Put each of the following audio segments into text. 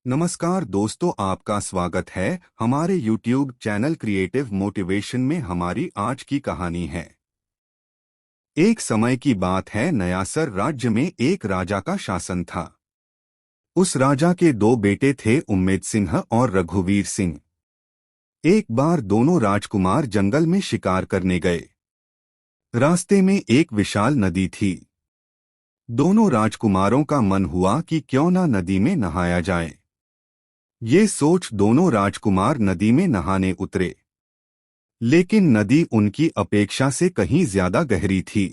नमस्कार दोस्तों, आपका स्वागत है हमारे YouTube चैनल क्रिएटिव मोटिवेशन में। हमारी आज की कहानी है। एक समय की बात है, नयासर राज्य में एक राजा का शासन था। उस राजा के दो बेटे थे, उम्मेद सिंह और रघुवीर सिंह। एक बार दोनों राजकुमार जंगल में शिकार करने गए। रास्ते में एक विशाल नदी थी। दोनों राजकुमारों का मन हुआ कि क्यों ना नदी में नहाया जाए। ये सोच दोनों राजकुमार नदी में नहाने उतरे, लेकिन नदी उनकी अपेक्षा से कहीं ज्यादा गहरी थी।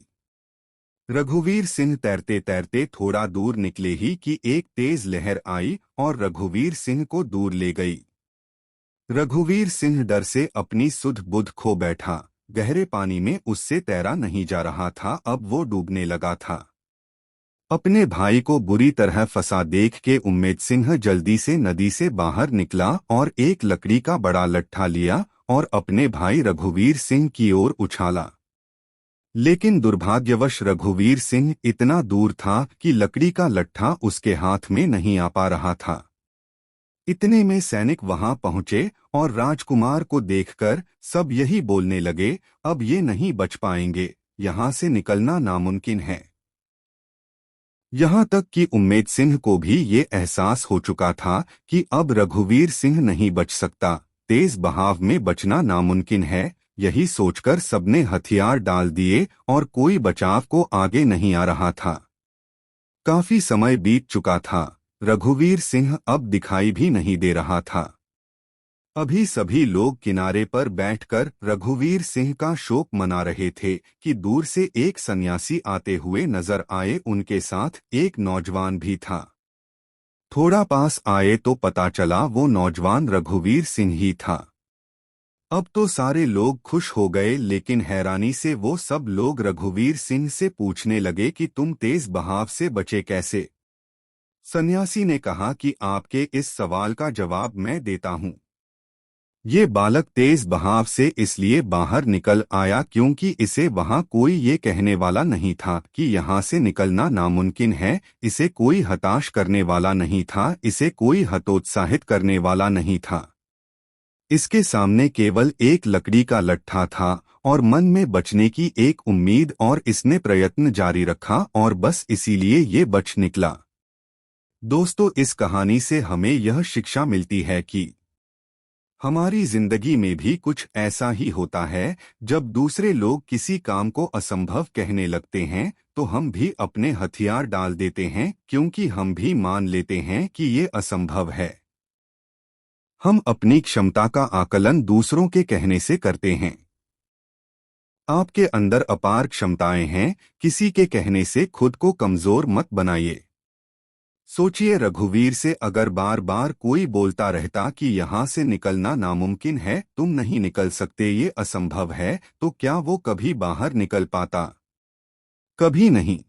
रघुवीर सिंह तैरते तैरते थोड़ा दूर निकले ही कि एक तेज लहर आई और रघुवीर सिंह को दूर ले गई। रघुवीर सिंह डर से अपनी सुध बुध खो बैठा। गहरे पानी में उससे तैरा नहीं जा रहा था, अब वो डूबने लगा था। अपने भाई को बुरी तरह फंसा देख के उम्मेद सिंह जल्दी से नदी से बाहर निकला और एक लकड़ी का बड़ा लट्ठा लिया और अपने भाई रघुवीर सिंह की ओर उछाला। लेकिन दुर्भाग्यवश रघुवीर सिंह इतना दूर था कि लकड़ी का लट्ठा उसके हाथ में नहीं आ पा रहा था। इतने में सैनिक वहां पहुंचे और राजकुमार को देखकर सब यही बोलने लगे, अब ये नहीं बच पाएंगे, यहां से निकलना नामुमकिन है। यहाँ तक कि उम्मेद सिंह को भी ये एहसास हो चुका था कि अब रघुवीर सिंह नहीं बच सकता, तेज बहाव में बचना नामुमकिन है। यही सोचकर सबने हथियार डाल दिए और कोई बचाव को आगे नहीं आ रहा था। काफी समय बीत चुका था, रघुवीर सिंह अब दिखाई भी नहीं दे रहा था। अभी सभी लोग किनारे पर बैठकर रघुवीर सिंह का शोक मना रहे थे कि दूर से एक सन्यासी आते हुए नजर आए। उनके साथ एक नौजवान भी था। थोड़ा पास आए तो पता चला वो नौजवान रघुवीर सिंह ही था। अब तो सारे लोग खुश हो गए, लेकिन हैरानी से वो सब लोग रघुवीर सिंह से पूछने लगे कि तुम तेज बहाव से बचे कैसे। सन्यासी ने कहा कि आपके इस सवाल का जवाब मैं देता हूँ। ये बालक तेज बहाव से इसलिए बाहर निकल आया क्योंकि इसे वहां कोई ये कहने वाला नहीं था कि यहाँ से निकलना नामुमकिन है। इसे कोई हताश करने वाला नहीं था, इसे कोई हतोत्साहित करने वाला नहीं था। इसके सामने केवल एक लकड़ी का लट्ठा था और मन में बचने की एक उम्मीद, और इसने प्रयत्न जारी रखा और बस इसीलिए ये बच निकला। दोस्तों, इस कहानी से हमें यह शिक्षा मिलती है कि हमारी जिंदगी में भी कुछ ऐसा ही होता है। जब दूसरे लोग किसी काम को असंभव कहने लगते हैं तो हम भी अपने हथियार डाल देते हैं, क्योंकि हम भी मान लेते हैं कि ये असंभव है। हम अपनी क्षमता का आकलन दूसरों के कहने से करते हैं। आपके अंदर अपार क्षमताएं हैं, किसी के कहने से खुद को कमजोर मत बनाइए। सोचिए, रघुवीर से अगर बार बार कोई बोलता रहता कि यहाँ से निकलना नामुमकिन है, तुम नहीं निकल सकते, ये असंभव है, तो क्या वो कभी बाहर निकल पाता? कभी नहीं।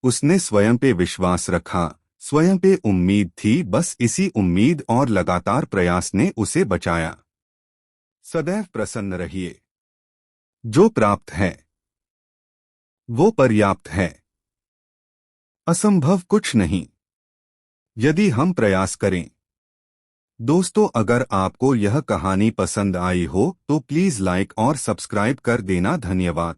उसने स्वयं पे विश्वास रखा, स्वयं पे उम्मीद थी, बस इसी उम्मीद और लगातार प्रयास ने उसे बचाया। सदैव प्रसन्न रहिए। जो प्राप्त है वो पर्याप्त है। असंभव कुछ नहीं, यदि हम प्रयास करें। दोस्तों, अगर आपको यह कहानी पसंद आई हो तो प्लीज लाइक और सब्सक्राइब कर देना। धन्यवाद।